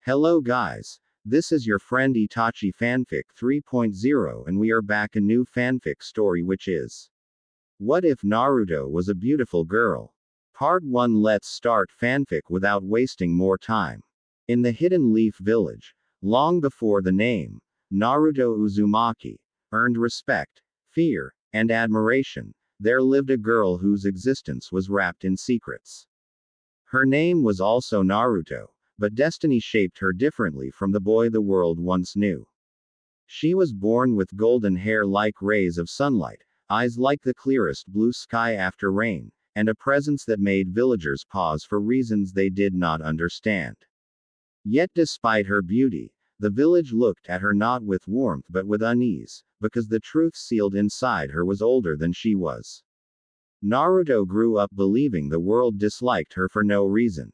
Hello guys, this is your friend Itachi Fanfic 3.0 and we are back a new fanfic story which is What If Naruto Was a Beautiful Girl? Part 1. Let's start fanfic without wasting more time. In the Hidden Leaf Village, long before the name, Naruto Uzumaki, earned respect, fear, and admiration, there lived a girl whose existence was wrapped in secrets. Her name was also Naruto, but destiny shaped her differently from the boy the world once knew. She was born with golden hair like rays of sunlight, eyes like the clearest blue sky after rain, and a presence that made villagers pause for reasons they did not understand. Yet despite her beauty, the village looked at her not with warmth but with unease, because the truth sealed inside her was older than she was. Naruto grew up believing the world disliked her for no reason.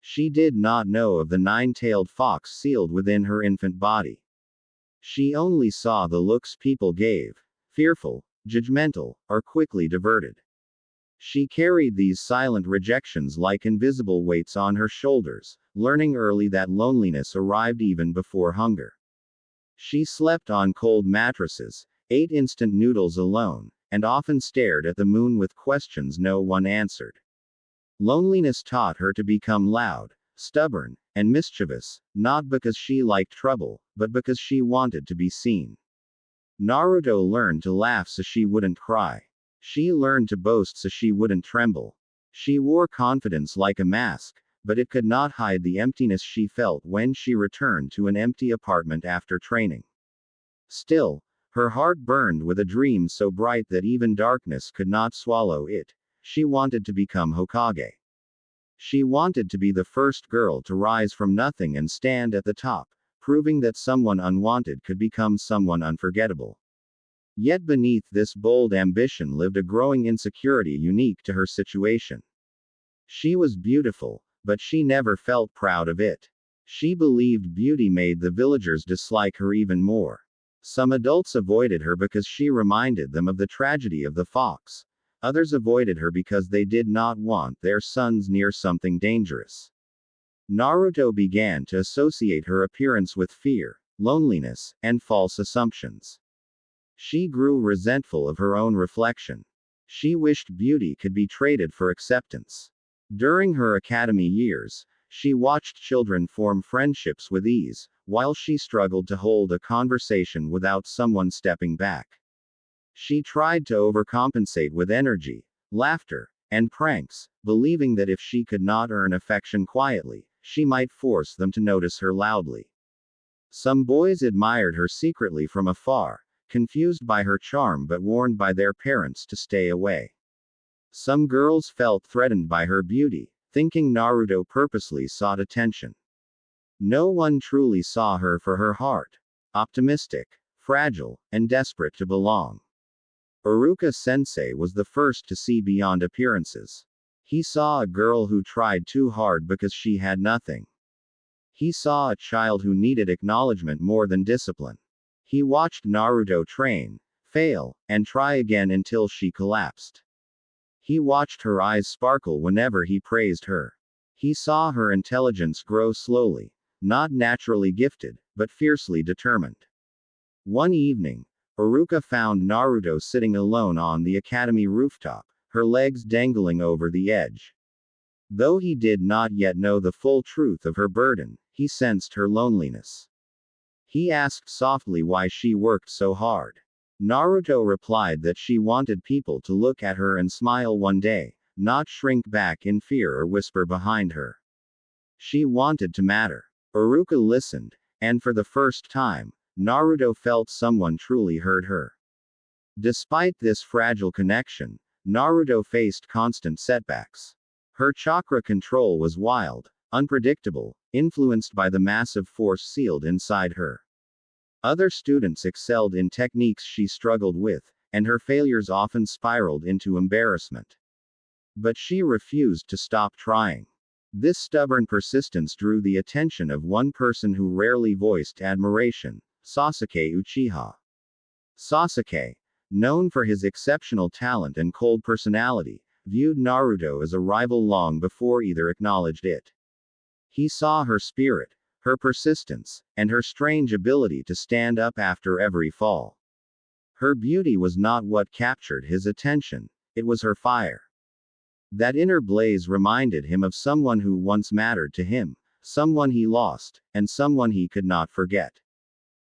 She did not know of the nine-tailed fox sealed within her infant body. She only saw the looks people gave, fearful, judgmental, or quickly diverted. She carried these silent rejections like invisible weights on her shoulders, learning early that loneliness arrived even before hunger. She slept on cold mattresses, ate instant noodles alone, and often stared at the moon with questions no one answered. Loneliness taught her to become loud, stubborn, and mischievous, not because she liked trouble, but because she wanted to be seen. Naruto learned to laugh so she wouldn't cry. She learned to boast so she wouldn't tremble. She wore confidence like a mask, but it could not hide the emptiness she felt when she returned to an empty apartment after training. Still, her heart burned with a dream so bright that even darkness could not swallow it. She wanted to become Hokage. She wanted to be the first girl to rise from nothing and stand at the top, proving that someone unwanted could become someone unforgettable. Yet beneath this bold ambition lived a growing insecurity unique to her situation. She was beautiful, but she never felt proud of it. She believed beauty made the villagers dislike her even more. Some adults avoided her because she reminded them of the tragedy of the fox. Others avoided her because they did not want their sons near something dangerous. Naruto began to associate her appearance with fear, loneliness, and false assumptions. She grew resentful of her own reflection. She wished beauty could be traded for acceptance. During her academy years, she watched children form friendships with ease, while she struggled to hold a conversation without someone stepping back. She tried to overcompensate with energy, laughter, and pranks, believing that if she could not earn affection quietly, she might force them to notice her loudly. Some boys admired her secretly from afar, confused by her charm but warned by their parents to stay away. Some girls felt threatened by her beauty, thinking Naruto purposely sought attention. No one truly saw her for her heart. Optimistic, fragile, and desperate to belong. Iruka sensei was the first to see beyond appearances. He saw a girl who tried too hard because she had nothing. He saw a child who needed acknowledgement more than discipline. He watched Naruto train, fail, and try again until she collapsed. He watched her eyes sparkle whenever he praised her. He saw her intelligence grow slowly, not naturally gifted, but fiercely determined. One evening, Iruka found Naruto sitting alone on the academy rooftop, her legs dangling over the edge. Though he did not yet know the full truth of her burden, he sensed her loneliness. He asked softly why she worked so hard. Naruto replied that she wanted people to look at her and smile one day, not shrink back in fear or whisper behind her. She wanted to matter. Iruka listened, and for the first time, Naruto felt someone truly heard her. Despite this fragile connection, Naruto faced constant setbacks. Her chakra control was wild, unpredictable, influenced by the massive force sealed inside her. Other students excelled in techniques she struggled with, and her failures often spiraled into embarrassment. But she refused to stop trying. This stubborn persistence drew the attention of one person who rarely voiced admiration, Sasuke Uchiha. Sasuke, known for his exceptional talent and cold personality, viewed Naruto as a rival long before either acknowledged it. He saw her spirit, her persistence, and her strange ability to stand up after every fall. Her beauty was not what captured his attention, it was her fire. That inner blaze reminded him of someone who once mattered to him, someone he lost, and someone he could not forget.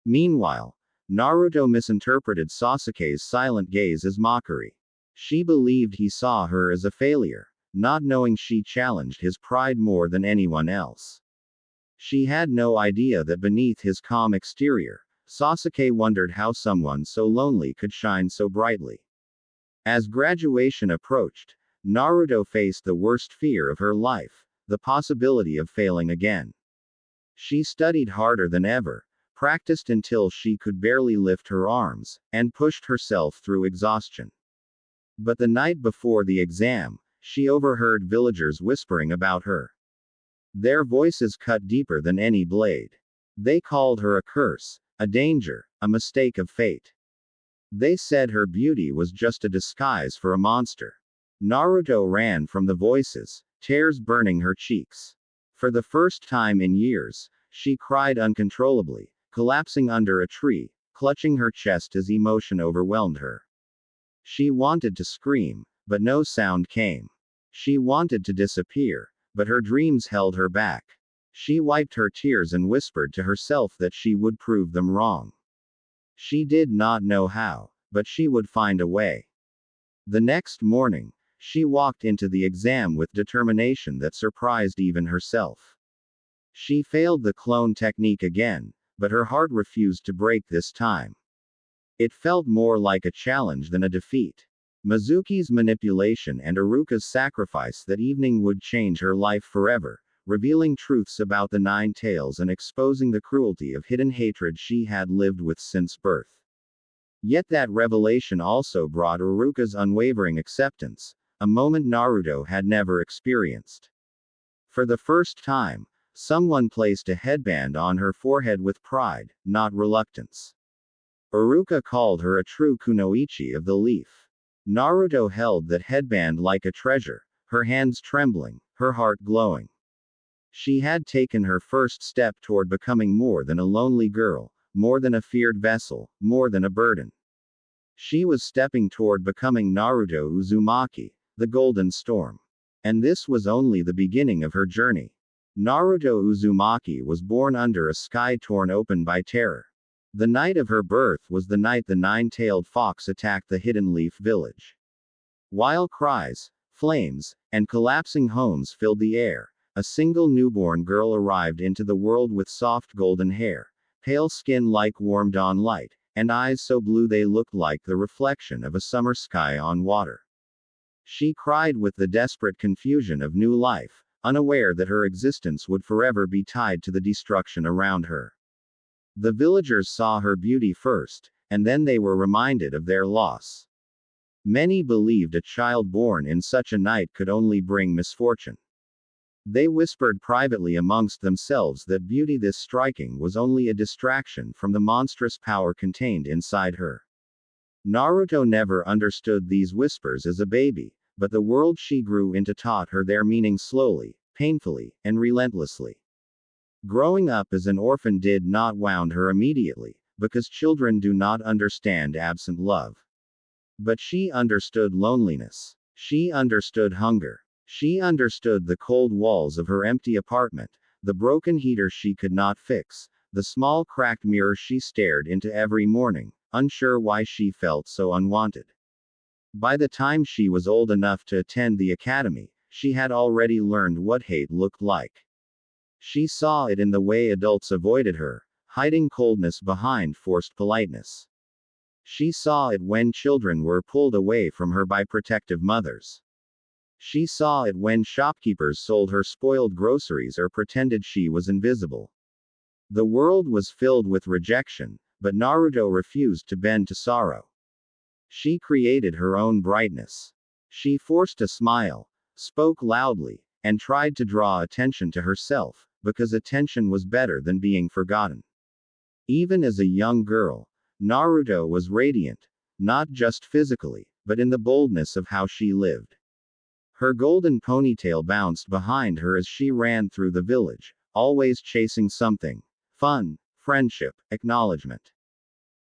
Meanwhile, Naruto misinterpreted Sasuke's silent gaze as mockery. She believed he saw her as a failure, not knowing she challenged his pride more than anyone else. She had no idea that beneath his calm exterior, Sasuke wondered how someone so lonely could shine so brightly. As graduation approached, Naruto faced the worst fear of her life, the possibility of failing again. She studied harder than ever, practiced until she could barely lift her arms, and pushed herself through exhaustion. But the night before the exam, she overheard villagers whispering about her. Their voices cut deeper than any blade. They called her a curse, a danger, a mistake of fate. They said her beauty was just a disguise for a monster. Naruto ran from the voices, tears burning her cheeks. For the first time in years, she cried uncontrollably, collapsing under a tree, clutching her chest as emotion overwhelmed her. She wanted to scream, but no sound came. She wanted to disappear, but her dreams held her back. She wiped her tears and whispered to herself that she would prove them wrong. She did not know how, but she would find a way. The next morning, she walked into the exam with determination that surprised even herself. She failed the clone technique again, but her heart refused to break this time. It felt more like a challenge than a defeat. Mizuki's manipulation and Iruka's sacrifice that evening would change her life forever, revealing truths about the Nine Tails and exposing the cruelty of hidden hatred she had lived with since birth. Yet that revelation also brought Iruka's unwavering acceptance, a moment Naruto had never experienced. For the first time, someone placed a headband on her forehead with pride, not reluctance. Iruka called her a true kunoichi of the leaf. Naruto held that headband like a treasure, her hands trembling, her heart glowing. She had taken her first step toward becoming more than a lonely girl, more than a feared vessel, more than a burden. She was stepping toward becoming Naruto Uzumaki, the Golden Storm. And this was only the beginning of her journey. Naruto Uzumaki was born under a sky torn open by terror. The night of her birth was the night the nine-tailed fox attacked the Hidden Leaf village. While cries, flames, and collapsing homes filled the air, a single newborn girl arrived into the world with soft golden hair, pale skin like warm dawn light, and eyes so blue they looked like the reflection of a summer sky on water. She cried with the desperate confusion of new life, unaware that her existence would forever be tied to the destruction around her. The villagers saw her beauty first, and then they were reminded of their loss. Many believed a child born in such a night could only bring misfortune. They whispered privately amongst themselves that beauty this striking was only a distraction from the monstrous power contained inside her. Naruto never understood these whispers as a baby, but the world she grew into taught her their meaning slowly, painfully, and relentlessly. Growing up as an orphan did not wound her immediately, because children do not understand absent love. But she understood loneliness. She understood hunger. She understood the cold walls of her empty apartment, the broken heater she could not fix, the small cracked mirror she stared into every morning, unsure why she felt so unwanted. By the time she was old enough to attend the academy, she had already learned what hate looked like. She saw it in the way adults avoided her, hiding coldness behind forced politeness. She saw it when children were pulled away from her by protective mothers. She saw it when shopkeepers sold her spoiled groceries or pretended she was invisible. The world was filled with rejection, but Naruto refused to bend to sorrow. She created her own brightness. She forced a smile, spoke loudly, and tried to draw attention to herself, because attention was better than being forgotten. Even as a young girl, Naruto was radiant, not just physically, but in the boldness of how she lived. Her golden ponytail bounced behind her as she ran through the village, always chasing something. Fun, friendship, acknowledgement.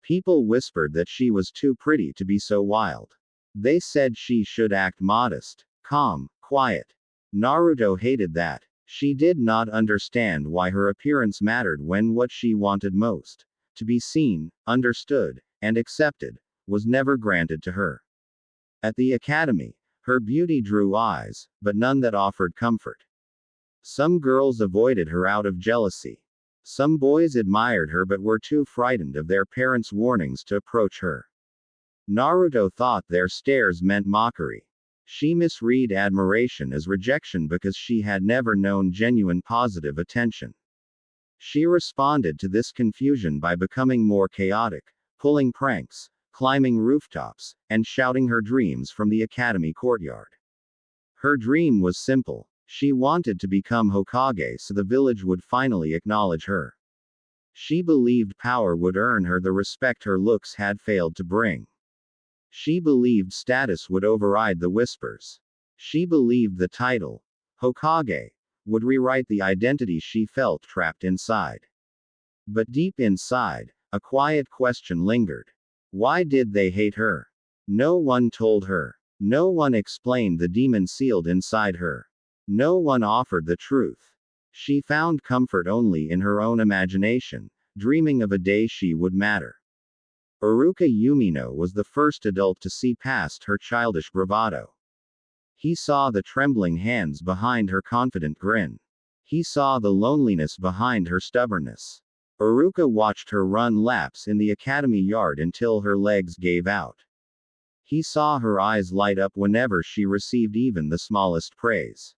People whispered that she was too pretty to be so wild. They said she should act modest, calm, quiet. Naruto hated that. She did not understand why her appearance mattered when what she wanted most, to be seen, understood, and accepted, was never granted to her. At the academy, her beauty drew eyes, but none that offered comfort. Some girls avoided her out of jealousy. Some boys admired her but were too frightened of their parents' warnings to approach her. Naruto thought their stares meant mockery. She misread admiration as rejection because she had never known genuine positive attention. She responded to this confusion by becoming more chaotic, pulling pranks, climbing rooftops, and shouting her dreams from the academy courtyard. Her dream was simple. She wanted to become Hokage so the village would finally acknowledge her. She believed power would earn her the respect her looks had failed to bring. She believed status would override the whispers. She believed the title, Hokage, would rewrite the identity she felt trapped inside. But deep inside, a quiet question lingered. Why did they hate her? No one told her. No one explained the demon sealed inside her. No one offered the truth. She found comfort only in her own imagination, dreaming of a day she would matter. Iruka Yumino was the first adult to see past her childish bravado. He saw the trembling hands behind her confident grin. He saw the loneliness behind her stubbornness. Iruka watched her run laps in the academy yard until her legs gave out. He saw her eyes light up whenever she received even the smallest praise.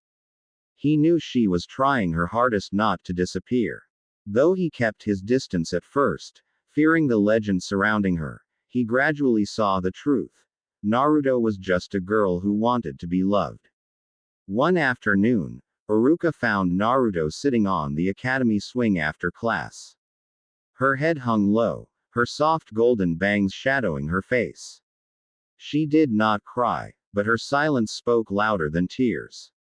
He knew she was trying her hardest not to disappear. Though he kept his distance at first, fearing the legend surrounding her, he gradually saw the truth. Naruto was just a girl who wanted to be loved. One afternoon, Iruka found Naruto sitting on the academy swing after class. Her head hung low, her soft golden bangs shadowing her face. She did not cry, but her silence spoke louder than tears.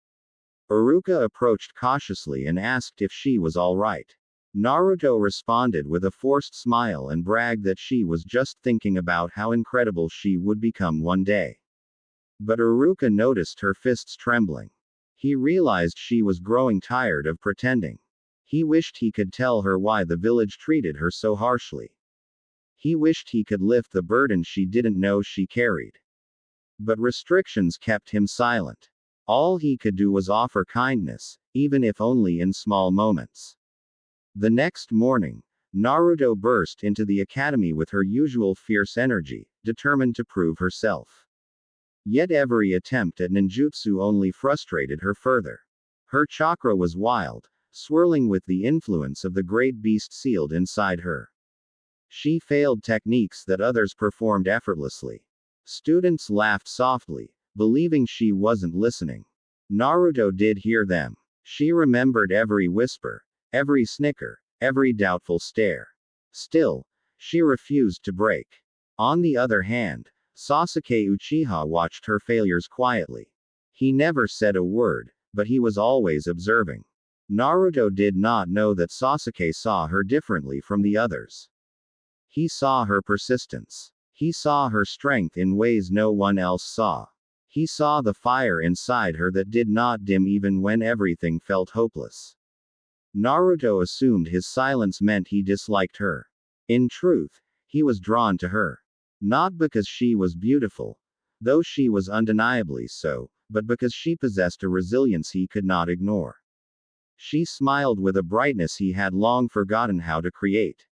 Iruka approached cautiously and asked if she was all right. Naruto responded with a forced smile and bragged that she was just thinking about how incredible she would become one day. But Iruka noticed her fists trembling. He realized she was growing tired of pretending. He wished he could tell her why the village treated her so harshly. He wished he could lift the burden she didn't know she carried. But restrictions kept him silent. All he could do was offer kindness, even if only in small moments. The next morning, Naruto burst into the academy with her usual fierce energy, determined to prove herself. Yet every attempt at ninjutsu only frustrated her further. Her chakra was wild, swirling with the influence of the great beast sealed inside her. She failed techniques that others performed effortlessly. Students laughed softly, believing she wasn't listening. Naruto did hear them. She remembered every whisper, every snicker, every doubtful stare. Still, she refused to break. On the other hand, Sasuke Uchiha watched her failures quietly. He never said a word, but he was always observing. Naruto did not know that Sasuke saw her differently from the others. He saw her persistence. He saw her strength in ways no one else saw. He saw the fire inside her that did not dim even when everything felt hopeless. Naruto assumed his silence meant he disliked her. In truth, he was drawn to her. Not because she was beautiful, though she was undeniably so, but because she possessed a resilience he could not ignore. She smiled with a brightness he had long forgotten how to create.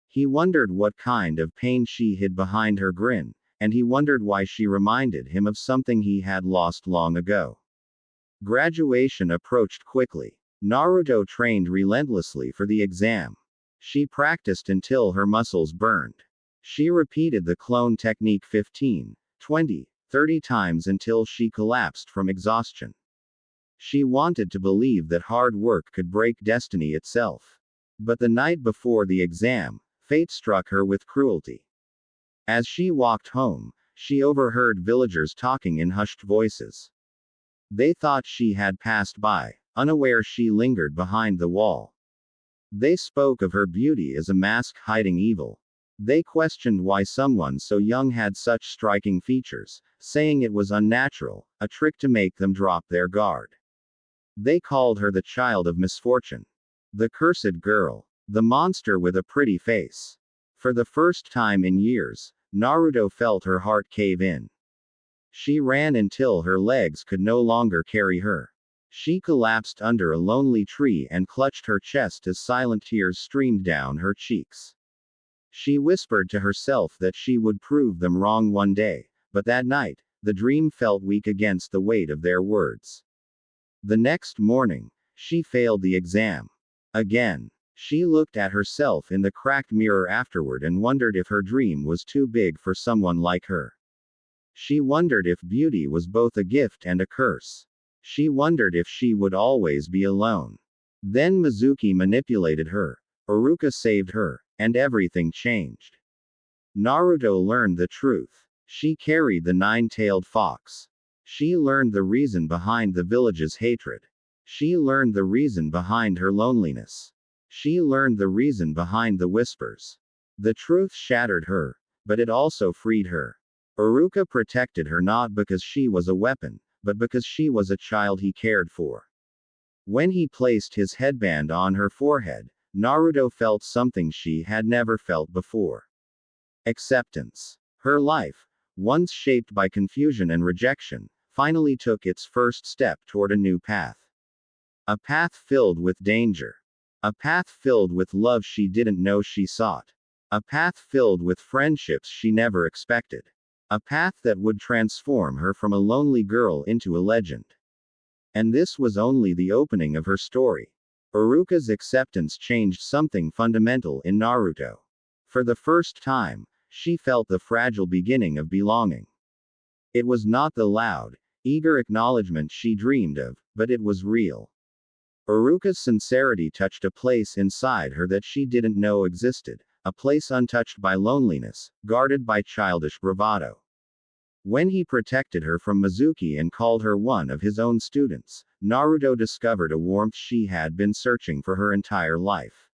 He wondered what kind of pain she hid behind her grin, and he wondered why she reminded him of something he had lost long ago. Graduation approached quickly. Naruto trained relentlessly for the exam. She practiced until her muscles burned. She repeated the clone technique 15, 20, 30 times until she collapsed from exhaustion. She wanted to believe that hard work could break destiny itself. But the night before the exam, fate struck her with cruelty. As she walked home, she overheard villagers talking in hushed voices. They thought she had passed by, Unaware she lingered behind the wall. They spoke of her beauty as a mask hiding evil. They questioned why someone so young had such striking features, saying it was unnatural, a trick to make them drop their guard. They called her the child of misfortune. The cursed girl. The monster with a pretty face. For the first time in years, Naruto felt her heart cave in. She ran until her legs could no longer carry her. She collapsed under a lonely tree and clutched her chest as silent tears streamed down her cheeks. She whispered to herself that she would prove them wrong one day, but that night, the dream felt weak against the weight of their words. The next morning, she failed the exam. Again. She looked at herself in the cracked mirror afterward and wondered if her dream was too big for someone like her. She wondered if beauty was both a gift and a curse. She wondered if she would always be alone. Then Mizuki manipulated her. Iruka saved her, and everything changed. Naruto learned the truth. She carried the nine-tailed fox. She learned the reason behind the village's hatred. She learned the reason behind her loneliness. She learned the reason behind the whispers. The truth shattered her, but it also freed her. Iruka protected her not because she was a weapon, but because she was a child he cared for. When he placed his headband on her forehead, Naruto felt something she had never felt before. Acceptance. Her life, once shaped by confusion and rejection, finally took its first step toward a new path. A path filled with danger. A path filled with love she didn't know she sought. A path filled with friendships she never expected. A path that would transform her from a lonely girl into a legend. And this was only the opening of her story. Iruka's acceptance changed something fundamental in Naruto. For the first time, she felt the fragile beginning of belonging. It was not the loud, eager acknowledgement she dreamed of, but it was real. Iruka's sincerity touched a place inside her that she didn't know existed, a place untouched by loneliness, guarded by childish bravado. When he protected her from Mizuki and called her one of his own students, Naruto discovered a warmth she had been searching for her entire life.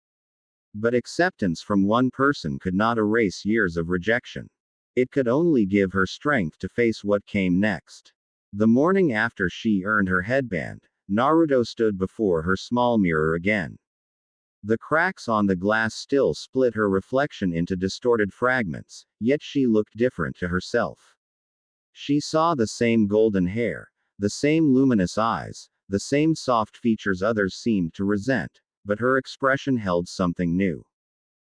But acceptance from one person could not erase years of rejection. It could only give her strength to face what came next. The morning after she earned her headband, Naruto stood before her small mirror again. The cracks on the glass still split her reflection into distorted fragments, yet she looked different to herself. She saw the same golden hair, the same luminous eyes, the same soft features others seemed to resent, but her expression held something new.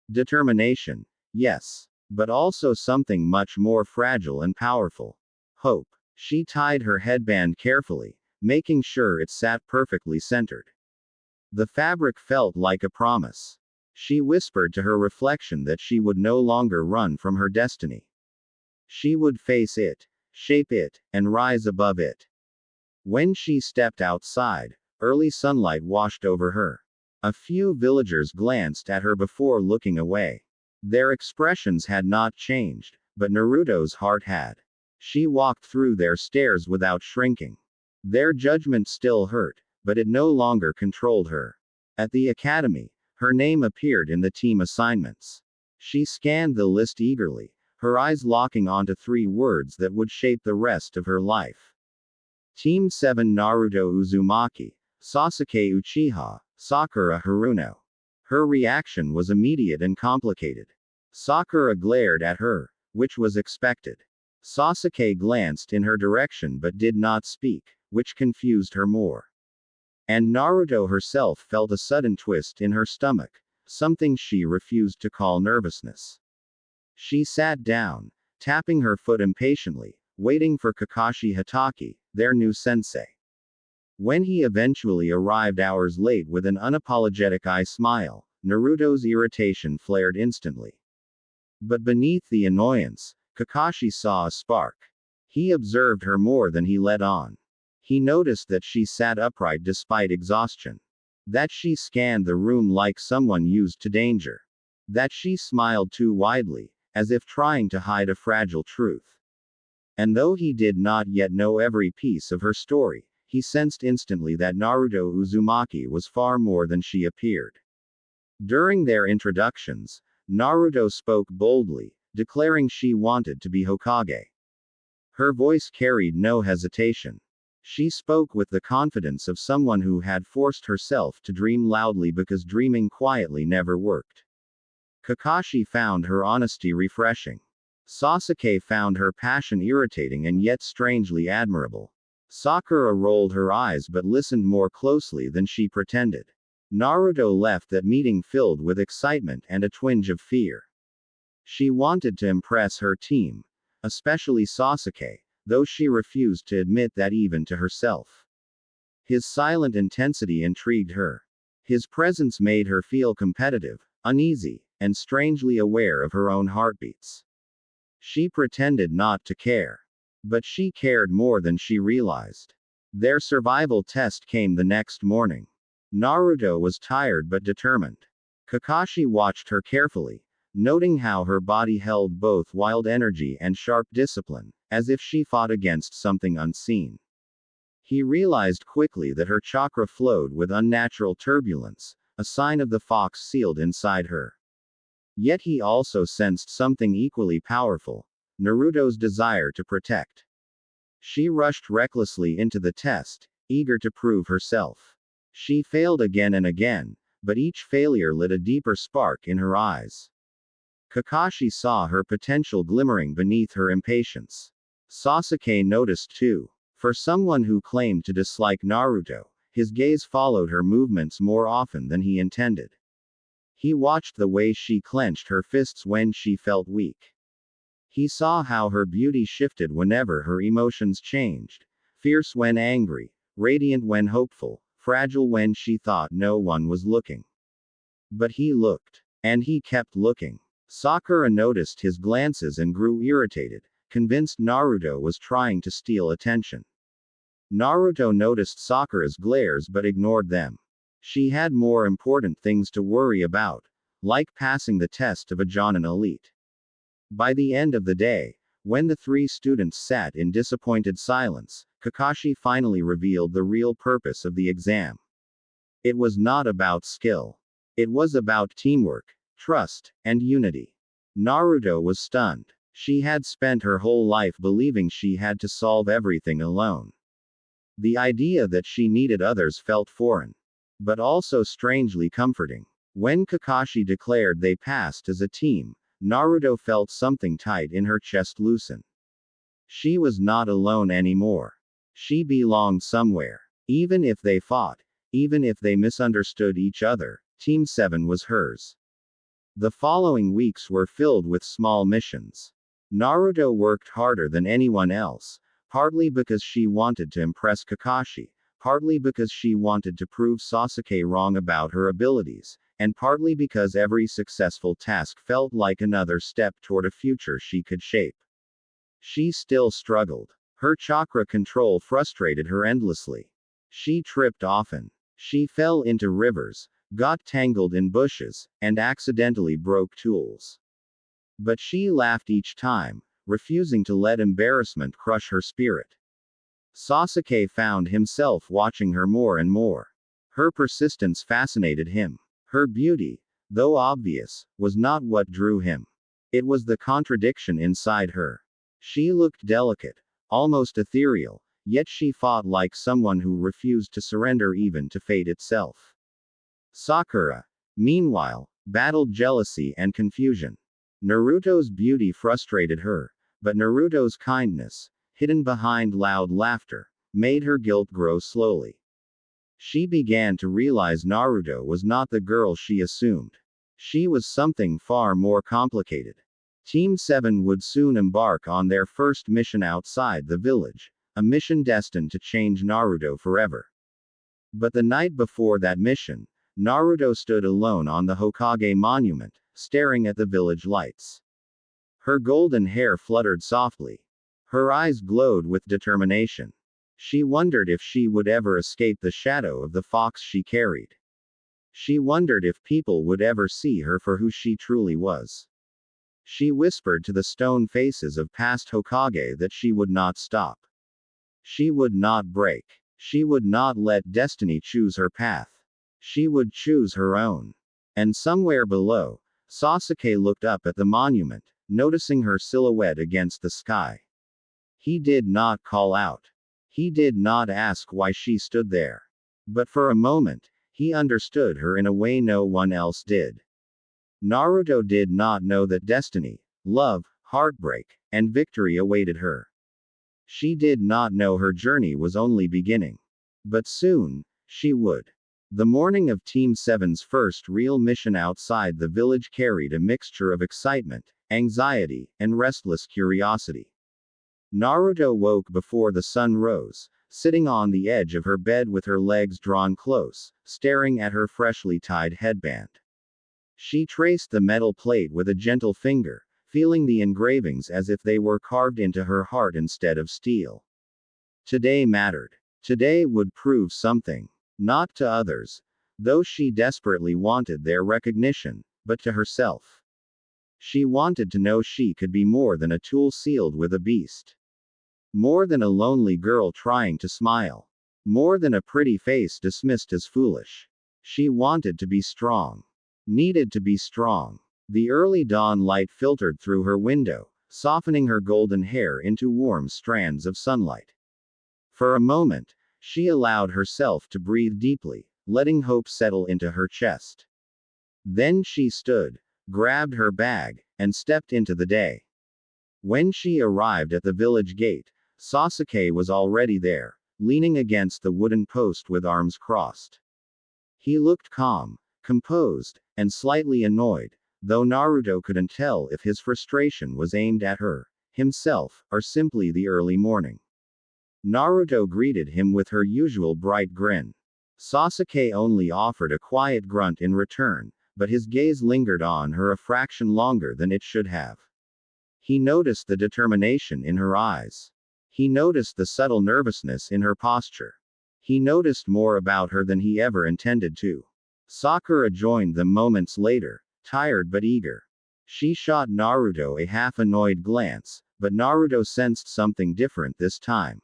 Determination, yes, but also something much more fragile and powerful. Hope. She tied her headband carefully, making sure it sat perfectly centered. The fabric felt like a promise. She whispered to her reflection that she would no longer run from her destiny. She would face it, shape it, and rise above it. When she stepped outside, early sunlight washed over her. A few villagers glanced at her before looking away. Their expressions had not changed, but Naruto's heart had. She walked through their stares without shrinking. Their judgment still hurt, but it no longer controlled her. At the academy, her name appeared in the team assignments. She scanned the list eagerly, her eyes locking onto 3 words that would shape the rest of her life. Team 7 Naruto Uzumaki, Sasuke Uchiha, Sakura Haruno. Her reaction was immediate and complicated. Sakura glared at her, which was expected. Sasuke glanced in her direction but did not speak, which confused her more. And Naruto herself felt a sudden twist in her stomach, something she refused to call nervousness. She sat down, tapping her foot impatiently, waiting for Kakashi Hatake, their new sensei. When he eventually arrived hours late with an unapologetic eye smile, Naruto's irritation flared instantly. But beneath the annoyance, Kakashi saw a spark. He observed her more than he let on. He noticed that she sat upright despite exhaustion. That she scanned the room like someone used to danger. That she smiled too widely, as if trying to hide a fragile truth. And though he did not yet know every piece of her story, he sensed instantly that Naruto Uzumaki was far more than she appeared. During their introductions, Naruto spoke boldly, declaring she wanted to be Hokage. Her voice carried no hesitation. She spoke with the confidence of someone who had forced herself to dream loudly because dreaming quietly never worked. Kakashi found her honesty refreshing. Sasuke found her passion irritating and yet strangely admirable. Sakura rolled her eyes but listened more closely than she pretended. Naruto left that meeting filled with excitement and a twinge of fear. She wanted to impress her team, especially Sasuke, though she refused to admit that even to herself. His silent intensity intrigued her. His presence made her feel competitive, uneasy, and strangely aware of her own heartbeats. She pretended not to care. But she cared more than she realized. Their survival test came the next morning. Naruto was tired but determined. Kakashi watched her carefully, noting how her body held both wild energy and sharp discipline, as if she fought against something unseen. He realized quickly that her chakra flowed with unnatural turbulence, a sign of the fox sealed inside her. Yet he also sensed something equally powerful: Naruto's desire to protect. She rushed recklessly into the test, eager to prove herself. She failed again and again, but each failure lit a deeper spark in her eyes. Kakashi saw her potential glimmering beneath her impatience. Sasuke noticed too. For someone who claimed to dislike Naruto, his gaze followed her movements more often than he intended. He watched the way she clenched her fists when she felt weak. He saw how her beauty shifted whenever her emotions changed: fierce when angry, radiant when hopeful, fragile when she thought no one was looking. But he looked. And he kept looking. Sakura noticed his glances and grew irritated, convinced Naruto was trying to steal attention. Naruto noticed Sakura's glares but ignored them. She had more important things to worry about, like passing the test of a Jonin elite. By the end of the day, when the three students sat in disappointed silence, Kakashi finally revealed the real purpose of the exam. It was not about skill. It was about teamwork, trust, and unity. Naruto was stunned. She had spent her whole life believing she had to solve everything alone. The idea that she needed others felt foreign, but also strangely comforting. When Kakashi declared they passed as a team, Naruto felt something tight in her chest loosen. She was not alone anymore. She belonged somewhere. Even if they fought, even if they misunderstood each other, Team 7 was hers. The following weeks were filled with small missions. Naruto worked harder than anyone else, partly because she wanted to impress Kakashi, partly because she wanted to prove Sasuke wrong about her abilities, and partly because every successful task felt like another step toward a future she could shape. She still struggled. Her chakra control frustrated her endlessly. She tripped often. She fell into rivers, got tangled in bushes, and accidentally broke tools. But she laughed each time, refusing to let embarrassment crush her spirit. Sasuke found himself watching her more and more. Her persistence fascinated him. Her beauty, though obvious, was not what drew him. It was the contradiction inside her. She looked delicate, almost ethereal, yet she fought like someone who refused to surrender even to fate itself. Sakura, meanwhile, battled jealousy and confusion. Naruto's beauty frustrated her, but Naruto's kindness, hidden behind loud laughter, made her guilt grow slowly. She began to realize Naruto was not the girl she assumed. She was something far more complicated. Team 7 would soon embark on their first mission outside the village, a mission destined to change Naruto forever. But the night before that mission, Naruto stood alone on the Hokage monument, staring at the village lights. Her golden hair fluttered softly. Her eyes glowed with determination. She wondered if she would ever escape the shadow of the fox she carried. She wondered if people would ever see her for who she truly was. She whispered to the stone faces of past Hokage that she would not stop. She would not break. She would not let destiny choose her path. She would choose her own. And somewhere below, Sasuke looked up at the monument, noticing her silhouette against the sky. He did not call out. He did not ask why she stood there. But for a moment, he understood her in a way no one else did. Naruto did not know that destiny, love, heartbreak, and victory awaited her. She did not know her journey was only beginning. But soon, she would. The morning of Team 7's first real mission outside the village carried a mixture of excitement, anxiety, and restless curiosity. Naruto woke before the sun rose, sitting on the edge of her bed with her legs drawn close, staring at her freshly tied headband. She traced the metal plate with a gentle finger, feeling the engravings as if they were carved into her heart instead of steel. Today mattered. Today would prove something. Not to others, though she desperately wanted their recognition, but to herself. She wanted to know she could be more than a tool sealed with a beast. More than a lonely girl trying to smile. More than a pretty face dismissed as foolish. She wanted to be strong. Needed to be strong. The early dawn light filtered through her window, softening her golden hair into warm strands of sunlight. For a moment, she allowed herself to breathe deeply, letting hope settle into her chest. Then she stood, grabbed her bag, and stepped into the day. When she arrived at the village gate, Sasuke was already there, leaning against the wooden post with arms crossed. He looked calm, composed, and slightly annoyed, though Naruto couldn't tell if his frustration was aimed at her, himself, or simply the early morning. Naruto greeted him with her usual bright grin. Sasuke only offered a quiet grunt in return, but his gaze lingered on her a fraction longer than it should have. He noticed the determination in her eyes. He noticed the subtle nervousness in her posture. He noticed more about her than he ever intended to. Sakura joined them moments later, tired but eager. She shot Naruto a half-annoyed glance, but Naruto sensed something different this time.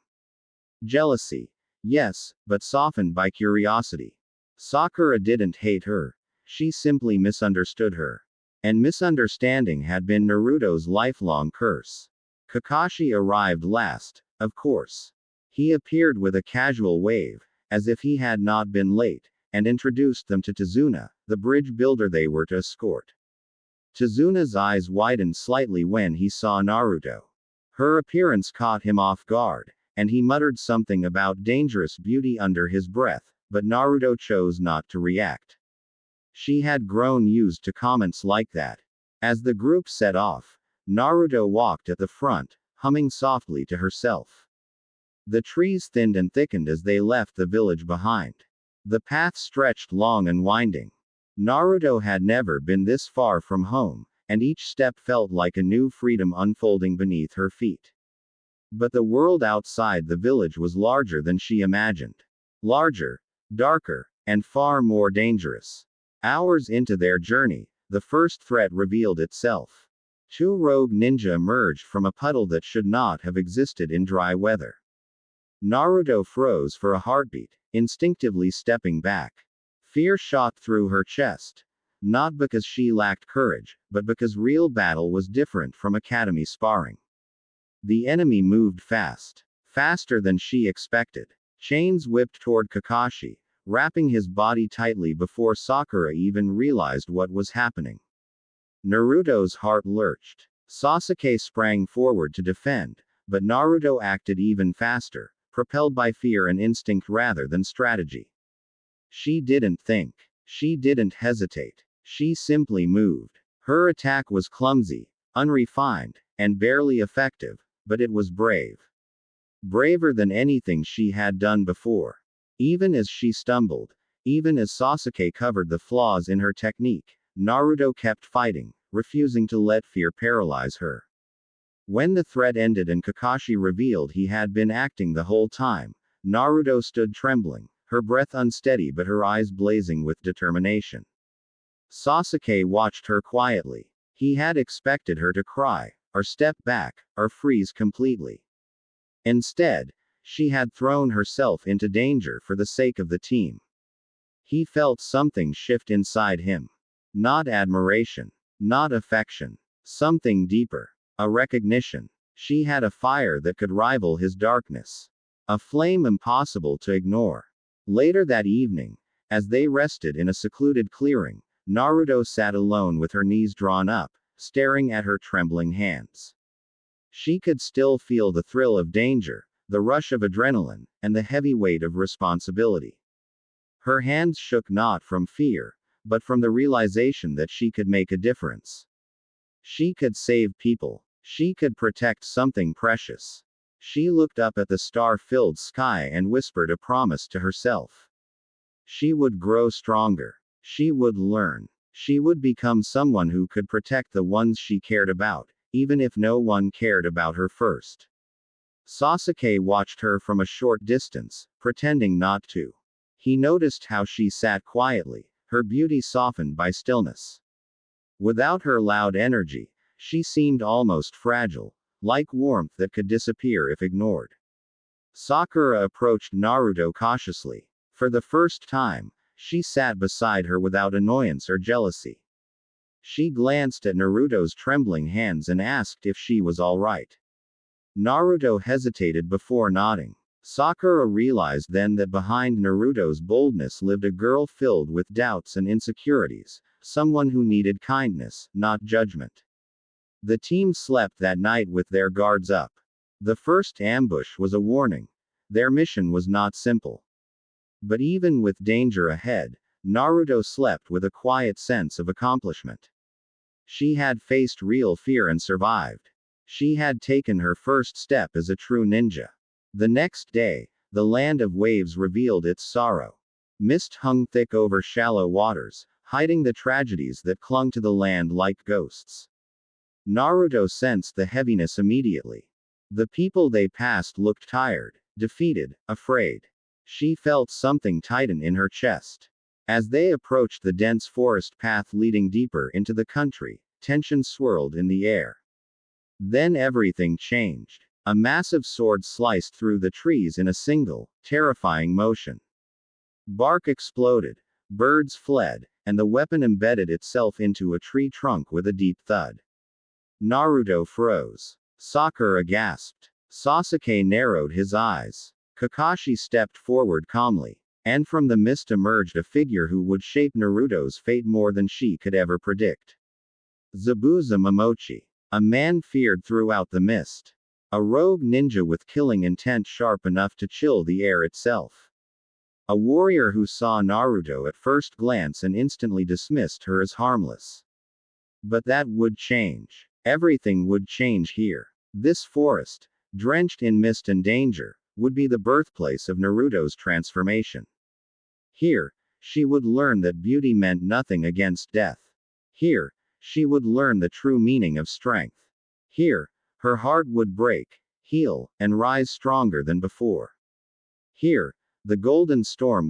Jealousy. Yes, but softened by curiosity. Sakura didn't hate her. She simply misunderstood her. And misunderstanding had been Naruto's lifelong curse. Kakashi arrived last, of course. He appeared with a casual wave, as if he had not been late, and introduced them to Tazuna, the bridge builder they were to escort. Tazuna's eyes widened slightly when he saw Naruto. Her appearance caught him off guard, and he muttered something about dangerous beauty under his breath, but Naruto chose not to react. She had grown used to comments like that. As the group set off, Naruto walked at the front, humming softly to herself. The trees thinned and thickened as they left the village behind. The path stretched long and winding. Naruto had never been this far from home, and each step felt like a new freedom unfolding beneath her feet. But the world outside the village was larger than she imagined. Larger, darker, and far more dangerous. Hours into their journey, the first threat revealed itself. Two rogue ninja emerged from a puddle that should not have existed in dry weather. Naruto froze for a heartbeat, instinctively stepping back. Fear shot through her chest. Not because she lacked courage, but because real battle was different from academy sparring. The enemy moved fast. Faster than she expected. Chains whipped toward Kakashi, wrapping his body tightly before Sakura even realized what was happening. Naruto's heart lurched. Sasuke sprang forward to defend, but Naruto acted even faster, propelled by fear and instinct rather than strategy. She didn't think. She didn't hesitate. She simply moved. Her attack was clumsy, unrefined, and barely effective, but it was brave. Braver than anything she had done before. Even as she stumbled, even as Sasuke covered the flaws in her technique, Naruto kept fighting, refusing to let fear paralyze her. When the threat ended and Kakashi revealed he had been acting the whole time, Naruto stood trembling, her breath unsteady but her eyes blazing with determination. Sasuke watched her quietly. He had expected her to cry, or step back, or freeze completely. Instead, she had thrown herself into danger for the sake of the team. He felt something shift inside him. Not admiration. Not affection. Something deeper. A recognition. She had a fire that could rival his darkness. A flame impossible to ignore. Later that evening, as they rested in a secluded clearing, Naruto sat alone with her knees drawn up, staring at her trembling hands. She could still feel the thrill of danger, the rush of adrenaline, and the heavy weight of responsibility. Her hands shook not from fear, but from the realization that she could make a difference. She could save people. She could protect something precious. She looked up at the star-filled sky and whispered a promise to herself. She would grow stronger. She would learn. She would become someone who could protect the ones she cared about, even if no one cared about her first. Sasuke watched her from a short distance, pretending not to. He noticed how she sat quietly, her beauty softened by stillness. Without her loud energy, she seemed almost fragile, like warmth that could disappear if ignored. Sakura approached Naruto cautiously. For the first time, she sat beside her without annoyance or jealousy. She glanced at Naruto's trembling hands and asked if she was all right. Naruto hesitated before nodding. Sakura realized then that behind Naruto's boldness lived a girl filled with doubts and insecurities, someone who needed kindness, not judgment. The team slept that night with their guards up. The first ambush was a warning. Their mission was not simple. But even with danger ahead, Naruto slept with a quiet sense of accomplishment. She had faced real fear and survived. She had taken her first step as a true ninja. The next day, the land of waves revealed its sorrow. Mist hung thick over shallow waters, hiding the tragedies that clung to the land like ghosts. Naruto sensed the heaviness immediately. The people they passed looked tired, defeated, afraid. She felt something tighten in her chest. As they approached the dense forest path leading deeper into the country, tension swirled in the air. Then everything changed. A massive sword sliced through the trees in a single, terrifying motion. Bark exploded, birds fled, and the weapon embedded itself into a tree trunk with a deep thud. Naruto froze. Sakura gasped. Sasuke narrowed his eyes. Kakashi stepped forward calmly. And from the mist emerged a figure who would shape Naruto's fate more than she could ever predict. Zabuza Momochi. A man feared throughout the mist. A rogue ninja with killing intent sharp enough to chill the air itself. A warrior who saw Naruto at first glance and instantly dismissed her as harmless. But that would change. Everything would change here. This forest, drenched in mist and danger, would be the birthplace of Naruto's transformation. Here, she would learn that beauty meant nothing against death. Here, she would learn the true meaning of strength. Here, her heart would break, heal, and rise stronger than before. Here, the golden storm